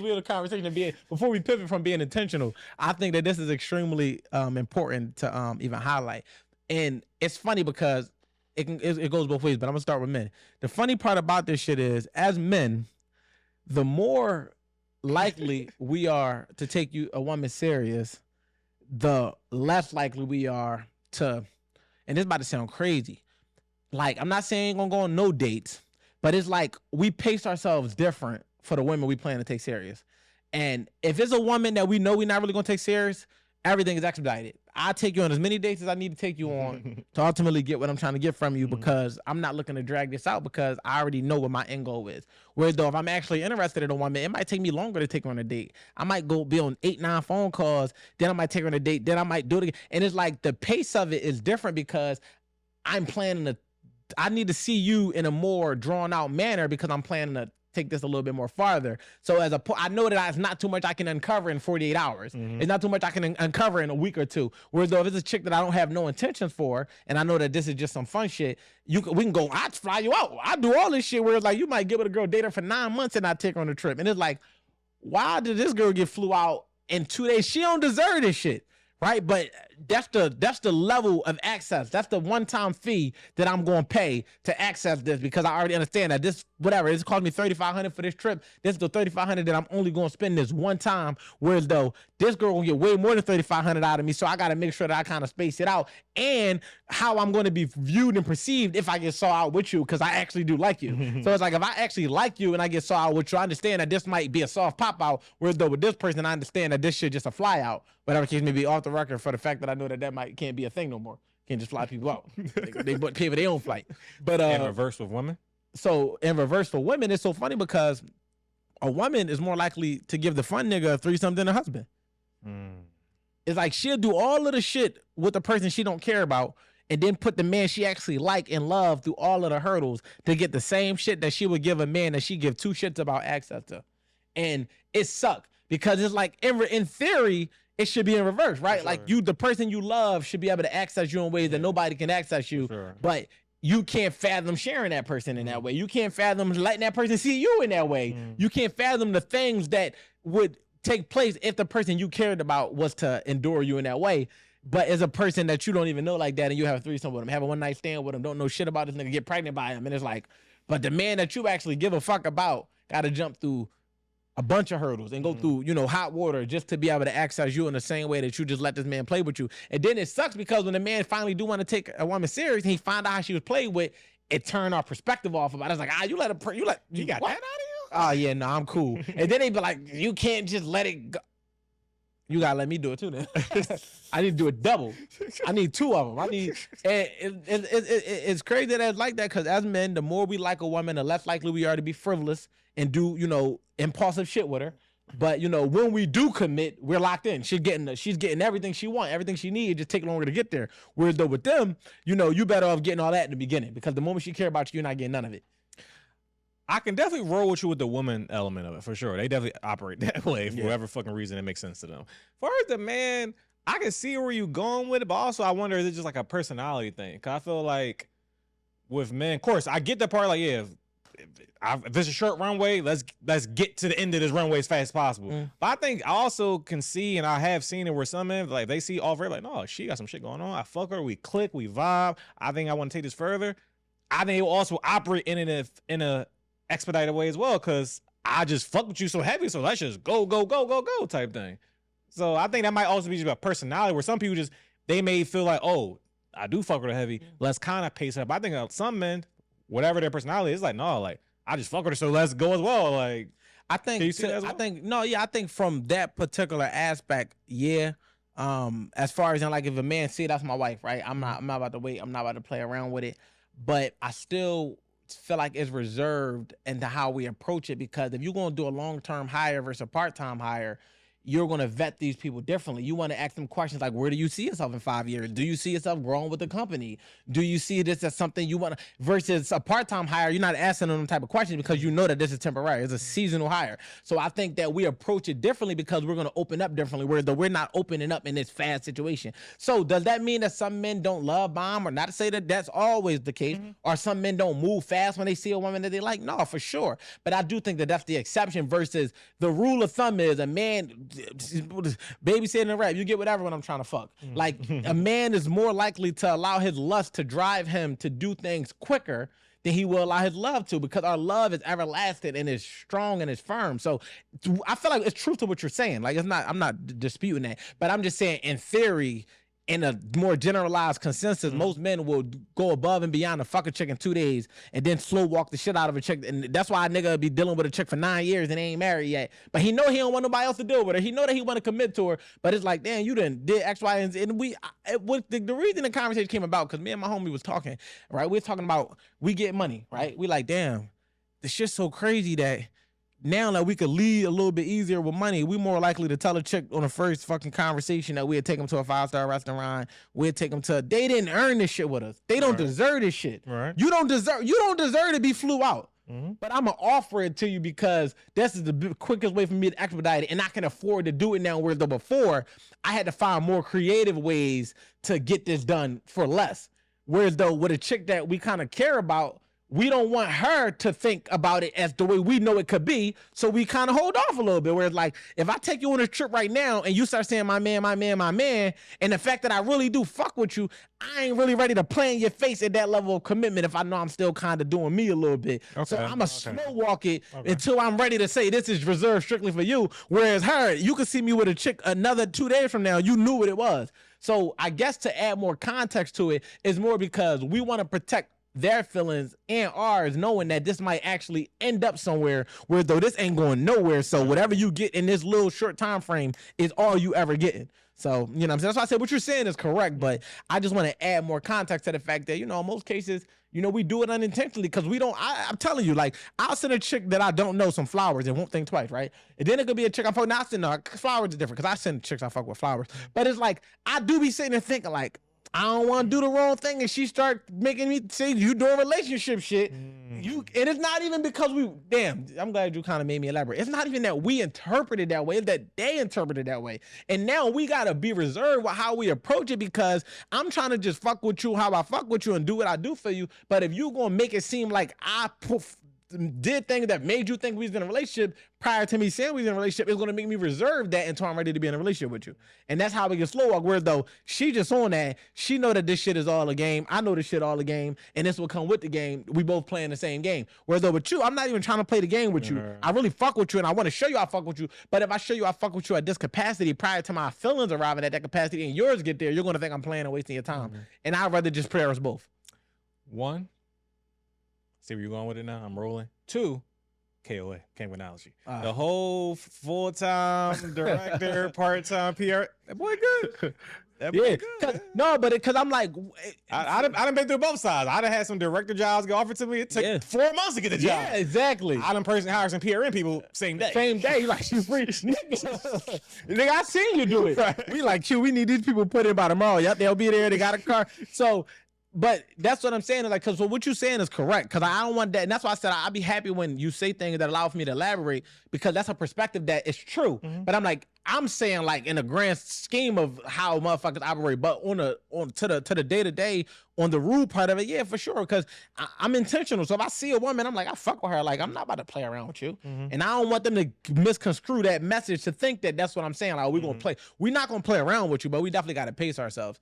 because we're in a conversation of being, before we pivot from being intentional, I think that this is extremely important to even highlight. And it's funny because it goes both ways, but I'm gonna start with men. The funny part about this shit is, as men, the more likely we are to take a woman serious, the less likely we are to, and this is about to sound crazy, like, I'm not saying gonna go on no dates, but it's like we pace ourselves different for the women we plan to take serious. And if it's a woman that we know we're not really gonna take serious, everything is expedited. I take you on as many dates as I need to take you on to ultimately get what I'm trying to get from you, because I'm not looking to drag this out, because I already know what my end goal is. Whereas though, if I'm actually interested in a woman, it might take me longer to take her on a date. I might go be on 8-9 phone calls, then I might take her on a date, then I might do it again. And it's like the pace of it is different, because I'm planning to, I need to see you in a more drawn out manner, because I'm planning to take this a little bit more farther. So I know that it's not too much I can uncover in 48 hours. It's not too much I can uncover in a week or two. Whereas though, if it's a chick that I don't have no intentions for, and I know that this is just some fun shit, we can go, I'd fly you out. I do all this shit, where it's like, you might get with a girl, date her for 9 months, and not take her on a trip. And it's like, why did this girl get flew out in 2 days? She don't deserve this shit. Right, but that's the level of access. That's the one-time fee that I'm going to pay to access this, because I already understand that this, whatever, it's cost me $3,500 for this trip. This is the $3,500 that I'm only going to spend this one time. Whereas though, this girl will get way more than $3,500 out of me, so I got to make sure that I kind of space it out, and how I'm going to be viewed and perceived if I get saw out with you, because I actually do like you. So it's like, if I actually like you and I get saw out with you, I understand that this might be a soft pop out. Whereas though, with this person, I understand that this shit just a fly out. Whatever case may be, off the record, for the fact that I know that can't be a thing no more. Can't just fly people out. They pay for their own flight. But in reverse with women. So in reverse for women, it's so funny, because a woman is more likely to give the fun nigga a threesome than a husband. It's like, she'll do all of the shit with the person she don't care about, and then put the man she actually like and love through all of the hurdles to get the same shit that she would give a man that she give two shits about access to. And it sucks, because it's like, in theory, it should be in reverse, right? Sure. Like, the person you love should be able to access you in ways that nobody can access you. Sure. But you can't fathom sharing that person in that way. You can't fathom letting that person see you in that way. You can't fathom the things that would take place if the person you cared about was to endure you in that way. But as a person that you don't even know like that, and you have a threesome with him, have a one-night stand with him, don't know shit about this nigga, get pregnant by him, and it's like, but the man that you actually give a fuck about got to jump through a bunch of hurdles and go through, hot water just to be able to access you in the same way that you just let this man play with you. And then it sucks, because when the man finally do want to take a woman serious and he find out how she was played with, it turned our perspective off about it. It's like, you got what? That out of you? Oh yeah, no, I'm cool. And then they be like, you can't just let it go. You gotta let me do it too then. I need to do it double. I need two of them. It's crazy that it's like that, because as men, the more we like a woman, the less likely we are to be frivolous and do, impulsive shit with her. But when we do commit, we're locked in. She's getting everything she wants, everything she needs. It just take longer to get there. Whereas though with them, you better off getting all that in the beginning, because the moment she care about you, you're not getting none of it. I can definitely roll with you with the woman element of it, for sure. They definitely operate that way for whatever fucking reason it makes sense to them. As far as the man, I can see where you going with it, but also I wonder, is it just like a personality thing? Because I feel like with men, of course, I get the part, like, if it's a short runway, let's get to the end of this runway as fast as possible. But I think I also can see, and I have seen it where some men, like, they see off like, no, she got some shit going on. I fuck her, we click, we vibe. I think I want to take this further. I think it will also operate in a expedited way as well, because I just fuck with you so heavy, so let's just go type thing. So I think that might also be just about personality, where some people they may feel like, oh, I do fuck with her heavy, let's kind of pace up. I think some men, whatever their personality is, like, no, like, I just fuck with her, so let's go as well. Like, I think from that particular aspect, yeah. As far as like, if a man see that's my wife, right? I'm not about to wait. I'm not about to play around with it. But I still feel like it's reserved into how we approach it, because if you're going to do a long-term hire versus a part-time hire, you're going to vet these people differently. You want to ask them questions like, where do you see yourself in 5 years? Do you see yourself growing with the company? Do you see this as something you want to, versus a part-time hire, you're not asking them type of questions because you know that this is temporary. It's a seasonal hire. So I think that we approach it differently because we're going to open up differently, where we're not opening up in this fast situation. So does that mean that some men don't love bomb, or not to say that that's always the case, or some men don't move fast when they see a woman that they like? No, for sure. But I do think that that's the exception versus the rule of thumb is a man, babysitting a rap, you get whatever when I'm trying to fuck. Like a man is more likely to allow his lust to drive him to do things quicker than he will allow his love to, because our love is everlasting and is strong and is firm. So I feel like it's truth to what you're saying. Like, it's not, I'm not disputing that, but I'm just saying in theory, in a more generalized consensus, most men will go above and beyond to fuck a chick in 2 days and then slow walk the shit out of a chick. And that's why a nigga be dealing with a chick for 9 years and ain't married yet. But he know he don't want nobody else to deal with her. He know that he want to commit to her. But it's like, damn, you done did X, Y, and Z. And the reason the conversation came about, because me and my homie was talking, right? We were talking about, we get money, right? We like, damn, this shit's so crazy that now that we could lead a little bit easier with money, we more likely to tell a chick on the first fucking conversation that we'd take them to a 5-star restaurant. We'd take them to, they didn't earn this shit with us. They don't deserve this shit. Right. You don't deserve to be flew out. But I'm going to offer it to you because this is the quickest way for me to expedite it, and I can afford to do it now, whereas before I had to find more creative ways to get this done for less. Whereas though with a chick that we kind of care about, we don't want her to think about it as the way we know it could be, so we kind of hold off a little bit. Whereas, like, if I take you on a trip right now and you start saying my man, my man, my man, and the fact that I really do fuck with you, I ain't really ready to play in your face at that level of commitment if I know I'm still kind of doing me a little bit. Okay. So I'm going to slow walk it until I'm ready to say this is reserved strictly for you. Whereas her, you could see me with a chick another 2 days from now, you knew what it was. So I guess to add more context to it is more because we want to protect their feelings and ours, knowing that this might actually end up somewhere where though this ain't going nowhere. So whatever you get in this little short time frame is all you ever getting. So, you know what I'm saying? That's why I said what you're saying is correct, but I just want to add more context to the fact that, you know, in most cases, you know, we do it unintentionally because we don't, I'm telling you, like, I'll send a chick that I don't know some flowers and won't think twice, right? And then it could be a chick I fuck, now I send flowers is different because I send chicks I fuck with flowers. But it's like, I do be sitting there thinking like, I don't want to do the wrong thing, and she start making me say you doing relationship shit. And it's not even because I'm glad you kind of made me elaborate. It's not even that we interpret it that way, it's that they interpret it that way. And now we gotta be reserved with how we approach it, because I'm trying to just fuck with you how I fuck with you and do what I do for you. But if you gonna make it seem like I did things that made you think we was in a relationship prior to me saying we was in a relationship, it's going to make me reserve that until I'm ready to be in a relationship with you. And that's how we get slow walk. Whereas though she just on that, she know that this shit is all a game. I know this shit all a game, and this will come with the game. We both playing the same game. Whereas though with you, I'm not even trying to play the game with you. I really fuck with you, and I want to show you I fuck with you. But if I show you I fuck with you at this capacity prior to my feelings arriving at that capacity and yours get there, you're going to think I'm playing and wasting your time. And I'd rather just play us both. One, see where you're going with it now? I'm rolling. Two, KOA, came with analogy. The whole full-time director, part-time PR, that boy good. That boy good. No, but because I'm like, I done been through both sides. I done had some director jobs get offered to me. It took 4 months to get the job. Yeah, exactly. I done personally hired some PRN people same day. Same day, like you free. Nigga, I seen you do it. Right. We like, we need these people put in by tomorrow. Yep, they'll be there. They got a car. So. But that's what I'm saying, like, because what you're saying is correct, because I don't want that, and that's why I said I'll be happy when you say things that allow for me to elaborate, because that's a perspective that is true. But I'm like, I'm saying like in the grand scheme of how motherfuckers operate, but to the day-to-day, on the rude part of it, yeah, for sure, because I'm intentional. So if I see a woman, I'm like, I fuck with her, like, I'm not about to play around with you. And I don't want them to misconstrue that message to think that that's what I'm saying, like, we're gonna play. We're not gonna play around with you, but we definitely got to pace ourselves.